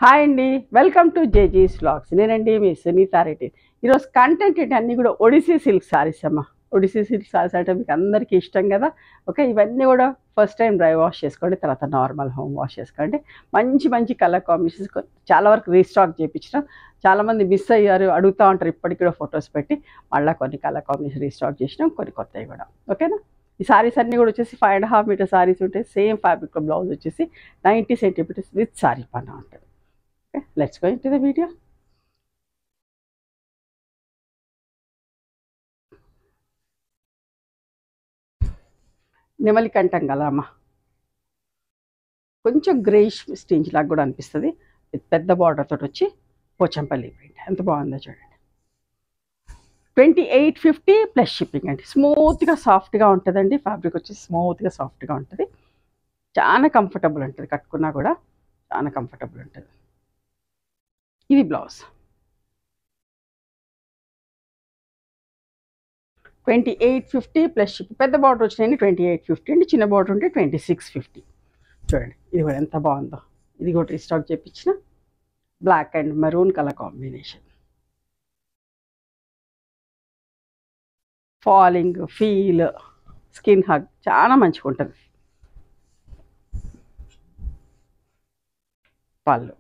Hi అండి, welcome to జేజీస్ vlogs. నేనండి మీ సునీత రెడ్డి. ఈరోజు కంటెంట్ ఏంటి అన్నీ కూడా ఒడిస్సీ సిల్క్ సారీస్ అమ్మ. ఒడిస్సీ సిల్క్ సారీస్ అంటే మీకు అందరికీ ఇష్టం కదా. ఓకే, ఇవన్నీ కూడా ఫస్ట్ టైం డ్రై వాష్ చేసుకోండి, తర్వాత నార్మల్ హోమ్ వాష్ చేసుకోండి. మంచి మంచి కలర్ కాంబినేషన్స్ చాలా వరకు రీస్టాక్ చేయించిన. చాలామంది మిస్ అయ్యారు, అడుగుతూ ఉంటారు. ఇప్పటికి కూడా ఫొటోస్ పెట్టి మళ్ళీ కొన్ని కలర్ కాంబినేషన్ రీస్టాక్ చేసినాం, కొన్ని కొత్తవి కూడా. ఓకేనా. ఈ సారీస్ అన్నీ కూడా వచ్చేసి 5.5 మీటర్ సారీస్ ఉంటాయి. సేమ్ ఫ్యాబ్రిక్లో బ్లౌజ్ వచ్చేసి 90 సెంటీమీటర్స్ విత్ సారీ పన్నా ఉంటుంది. Okay, let's go into the video. నెమలికంఠం కదా అమ్మ, కొంచెం గ్రేష్ స్టింజ్ లాగా కూడా అనిపిస్తుంది. పెద్ద బార్డర్ తోటి వచ్చి పోచంపల్లి ప్రింట్ ఎంత బాగుందో చూడండి. 2850 ప్లస్ షిప్పింగ్ అండి. స్మూత్గా సాఫ్ట్గా ఉంటుందండి. ఫ్యాబ్రిక్ వచ్చి స్మూత్గా సాఫ్ట్గా ఉంటుంది. చాలా కంఫర్టబుల్ ఉంటుంది, కట్టుకున్నా కూడా చాలా కంఫర్టబుల్ ఉంటుంది. ఇది బ్లౌజ్ 2850 ప్లస్ షిప్. పెద్ద బార్డర్ వచ్చినాయండి 2850 అండి, చిన్న బార్డర్ ఉంటే 2650. చూడండి ఇది కూడా ఎంత బాగుందో. ఇది కూడా రీస్టాక్ చేయించిన black and maroon colour combination. Falling feel, skin hug చాలా మంచిగా ఉంటుంది. పళ్ళు,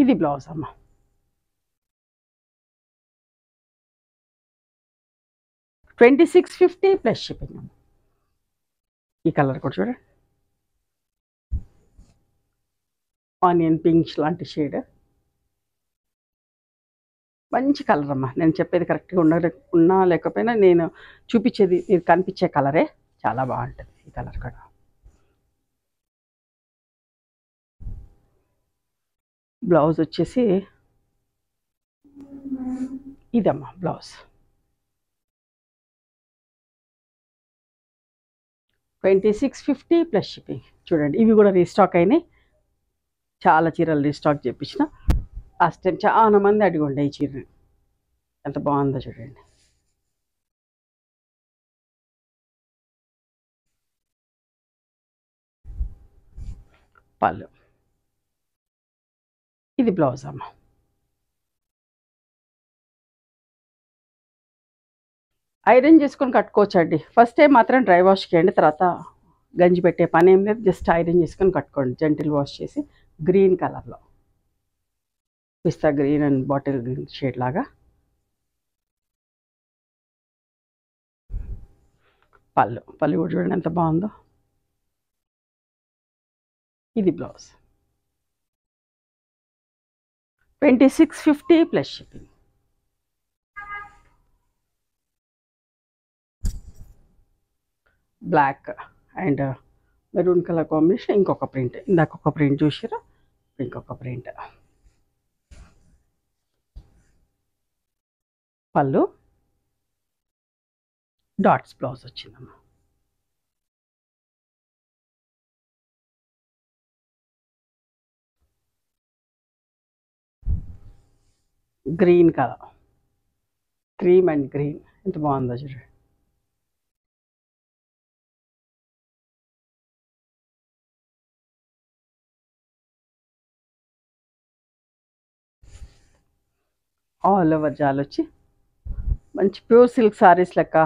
ఇది బ్లౌజ్ అమ్మ. $2650 ప్లస్ షిప్పింగ్ అమ్మ. ఈ కలర్ కూడా చూడండి, ఆనియన్ పింక్ లాంటి షేడ్. మంచి కలర్ అమ్మ. నేను చెప్పేది కరెక్ట్గా ఉన్నా లేకపోయినా నేను చూపించేది మీరు కనిపించే కలరే చాలా బాగుంటుంది. ఈ కలర్ కూడా. బ్లౌజ్ వచ్చేసి ఇదమ్మా బ్లౌజ్. 2650 plus shipping. చూడండి ఇవి కూడా రీస్టాక్ అయినాయి. చాలా చీరలు రీస్టాక్ చేయించిన. లాస్ట్ టైం చాలా మంది అడిగి ఉండే ఈ చీరని. ఎంత బాగుందో చూడండి. పళ్ళు, ఇది బ్లౌజ్ అమ్మ. ఐరన్ చేసుకొని కట్టుకోవచ్చండి. ఫస్ట్ టైం మాత్రం డ్రై వాష్ చేయండి, తర్వాత గంజి పెట్టే పని ఏం లేదు. జస్ట్ ఐరన్ చేసుకొని కట్టుకోండి. జెంటిల్ వాష్ చేసి గ్రీన్ కలర్లో, pista green and bottle green shade లాగా. పళ్ళు కూడా చూడండి ఎంత బాగుందో. ఇది blouse 2650 plus shipping. Black and maroon colour combination. ఇంకొక ప్రింట్, ఇందాక ఒక ప్రింట్ చూసారా, ఇంకొక ప్రింట్. పళ్ళు, డాట్స్ బ్లౌజ్ వచ్చిందమ్మా. Green colour, cream and green ఎంత బాగుందో చూడండి. ఆల్ ఓవర్ జాల్ వచ్చి మంచి ప్యూర్ సిల్క్ సారీస్ లెక్క,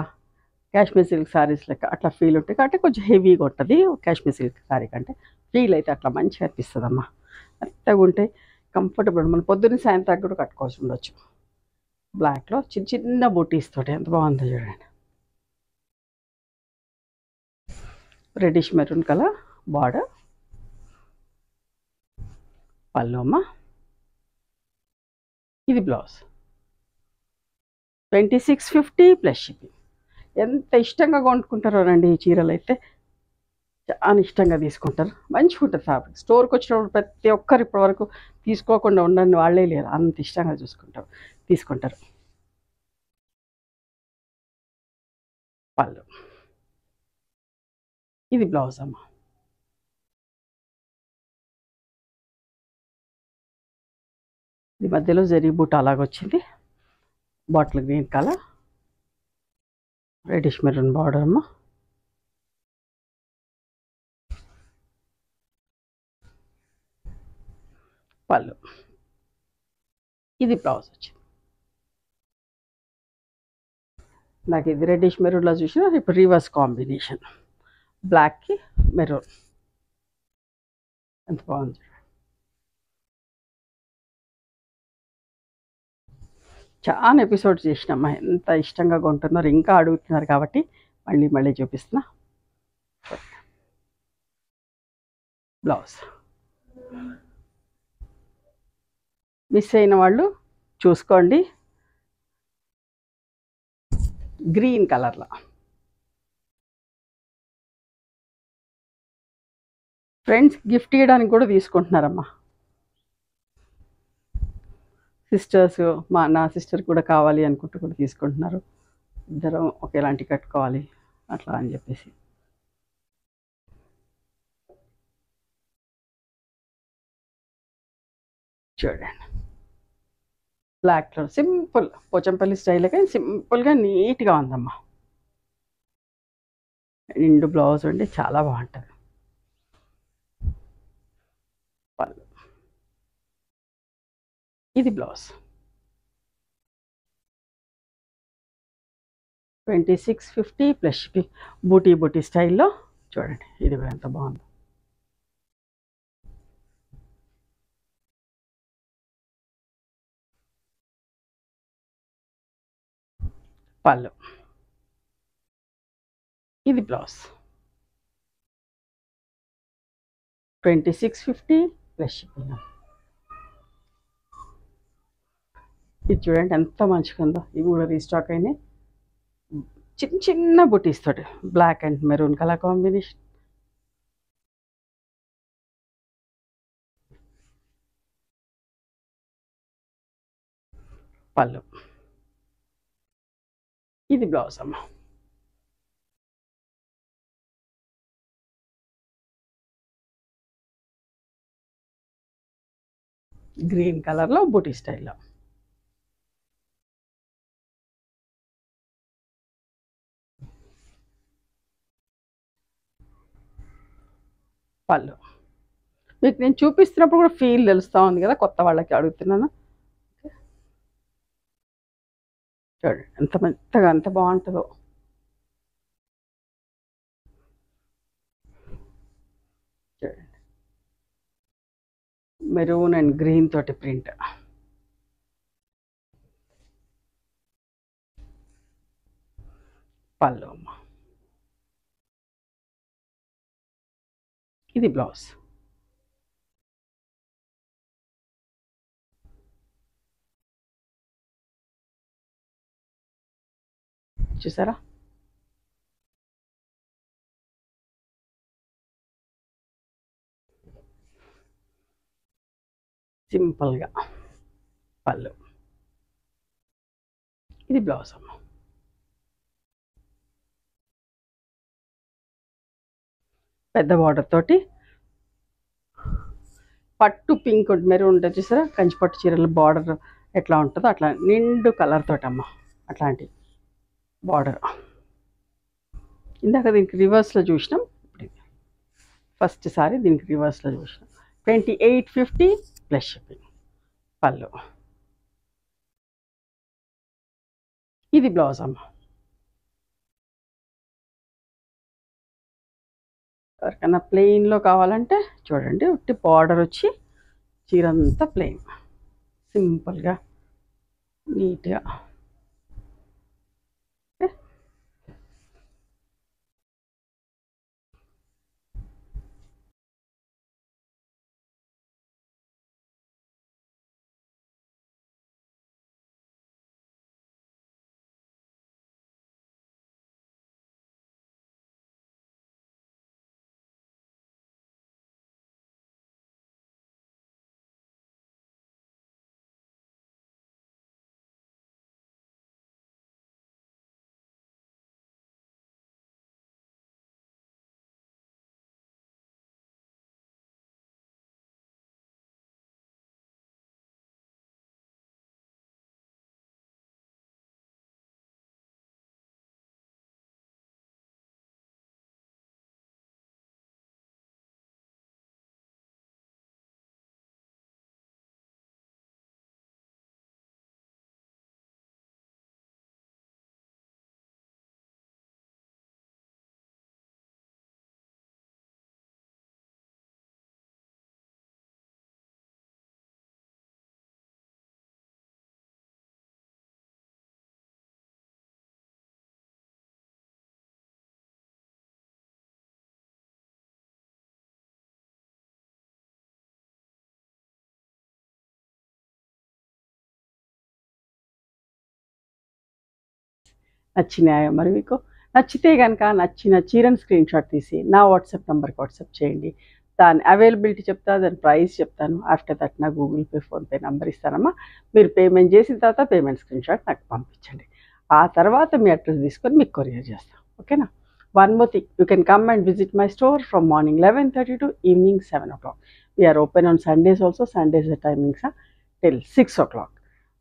కాశ్మీర్ సిల్క్ సారీస్ లెక్క అట్లా ఫీల్ ఉంటాయి. కాబట్టి కొంచెం హెవీగా ఉంటుంది కాశ్మీర్ సిల్క్ సారీ కంటే. ఫీల్ అయితే అట్లా మంచిగా అనిపిస్తుంది అమ్మా. మెత్తగా ఉంటే కంఫర్టబుల్. మనం పొద్దున్న సాయంత్రం కూడా కట్టుకోవాల్సి ఉండొచ్చు. బ్లాక్లో చిన్న చిన్న బూటీస్ తోటి ఎంత బాగుందో చూడండి. Reddish maroon colour border. పళ్ళు అమ్మ, ఇది బ్లౌజ్ 2650 ప్లస్ షిప్పింగ్. ఎంత ఇష్టంగా కొనుక్కుంటారో రండి ఈ చీరలు అయితే. చాలా ఇష్టంగా తీసుకుంటారు. మంచిగా ఉంటుంది ఫ్యాబ్రిక్. స్టోర్కి వచ్చినప్పుడు ప్రతి ఒక్కరు ఇప్పటివరకు తీసుకోకుండా ఉండని వాళ్ళే లేరు, అంత ఇష్టంగా తీసుకుంటారు. పళ్ళు, ఇది బ్లౌజ్ అమ్మ. ఇది మధ్యలో జరీ బూట అలాగొచ్చింది. Bottle green colour, reddish maroon border అమ్మ. పళ్ళు. ఇది బ్లౌజ్ వచ్చింది. నాకు ఇది రెడ్డిష్ మెరూన్లో చూసిన, ఇప్పుడు రివర్స్ కాంబినేషన్ బ్లాక్కి మెరూన్. ఎంత బాగుంది. చాలా ఎపిసోడ్స్ చేసినమ్మా, ఎంత ఇష్టంగా కొంటున్నారు, ఇంకా అడుగుతున్నారు కాబట్టి మళ్ళీ మళ్ళీ చూపిస్తున్నా. బ్లౌజ్ మిస్ అయిన వాళ్ళు చూసుకోండి. గ్రీన్ కలర్లో ఫ్రెండ్స్ గిఫ్ట్ ఇవ్వడానికి కూడా తీసుకుంటున్నారమ్మా. సిస్టర్స్, నా సిస్టర్ కూడా కావాలి అనుకుంటూ కూడా తీసుకుంటున్నారు. ఇద్దరం ఒకేలాంటి కట్టుకోవాలి అట్లా అని చెప్పేసి. చూడండి, black colour simple Pochampally style, కానీ సింపుల్గా నీట్గా ఉందమ్మా. నిండు బ్లౌజ్ ఉండి చాలా బాగుంటుంది. పళ్ళు. ఇది బ్లౌజ్ 2650 ప్లస్ బూటీ బూటీ స్టైల్లో. చూడండి ఇది కూడా ఎంత బాగుంది. పళ్ళు. ఇది బ్లౌజ్ 2650 ప్లస్ షిప్పింగ్. ఇది చూడండి ఎంత మంచిగా ఉందో. ఇవి కూడా రీస్టాక్ అయినాయి. చిన్న చిన్న బుటీస్ తోటి black and maroon colour combination. పళ్ళు. ఇది బ్లౌజ్ అమ్మ. గ్రీన్ కలర్లో బూటీ స్టైల్లో. పళ్ళు. మీకు నేను చూపిస్తున్నప్పుడు కూడా ఫీల్ తెలుస్తూ ఉంది కదా, కొత్త వాళ్ళకి అడుగుతున్నాను. చూడండి ఎంత మెత్తగా ఎంత బాగుంటుందో. చూడండి మెరూన్ అండ్ గ్రీన్ తోటి ప్రింట్. పళ్ళు అమ్మ. ఇది బ్లౌజ్. చూసారా సింపుల్గా. పళ్ళు. ఇది బ్లౌజ్ అమ్మ. పెద్ద బార్డర్ తోటి పట్టు పింక్ మెరూన్ ఉంటుంది చూసారా, కంచిపట్టు చీరల బార్డర్ ఎట్లా ఉంటుందో అట్లా నిండు కలర్ తోటి అమ్మ. అట్లాంటి బార్డర్. ఇందాక దీనికి రివర్స్లో చూసినాం, ఫస్ట్ సారి దీనికి రివర్స్లో చూసినాం. 2850 ప్లస్ షిప్పింగ్. పళ్ళు. ఇది బ్లౌజ్ అమ్మ. ఎవరికైనా ప్లెయిన్లో కావాలంటే చూడండి, ఉట్టి బార్డర్ వచ్చి చీర అంతా ప్లెయిన్ సింపుల్గా నీట్గా. నచ్చినాయో మరి మీకు? నచ్చితే కనుక నచ్చిన చీరను స్క్రీన్ షాట్ తీసి నా వాట్సాప్ నెంబర్కి వాట్సాప్ చేయండి. దాని అవైలబిలిటీ చెప్తా, దాని ప్రైస్ చెప్తాను. ఆఫ్టర్ దట్ నా గూగుల్ పే, ఫోన్పే నెంబర్ ఇస్తానమ్మా. మీరు పేమెంట్ చేసిన తర్వాత పేమెంట్ స్క్రీన్ షాట్ నాకు పంపించండి. ఆ తర్వాత మీ అడ్రస్ తీసుకొని మీకు కొరియర్ చేస్తాం. ఓకేనా? One more thing, you can come and visit my store from morning 11:30 to evening 7 o'clock. We are open on Sundays also. Sundays the timings are till 6 o'clock.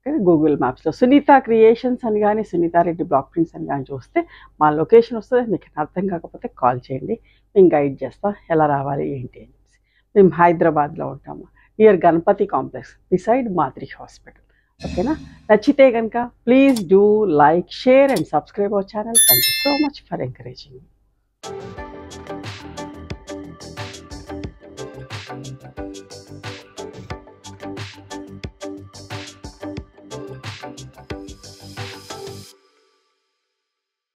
Okay, Google మ్యాప్స్లో Sunitha creations అని కానీ Sunitha Reddy block prints అని కానీ చూస్తే మా location వస్తుంది. మీకు అర్థం కాకపోతే కాల్ చేయండి, మేము గైడ్ చేస్తాం ఎలా రావాలి ఏంటి అని చెప్పి. మేము హైదరాబాద్లో ఉంటాము, నియర్ గణపతి కాంప్లెక్స్ బిసైడ్ మాద్రి హాస్పిటల్. ఓకేనా? నచ్చితే కనుక please do like, share and subscribe our channel. Thank you so much for encouraging.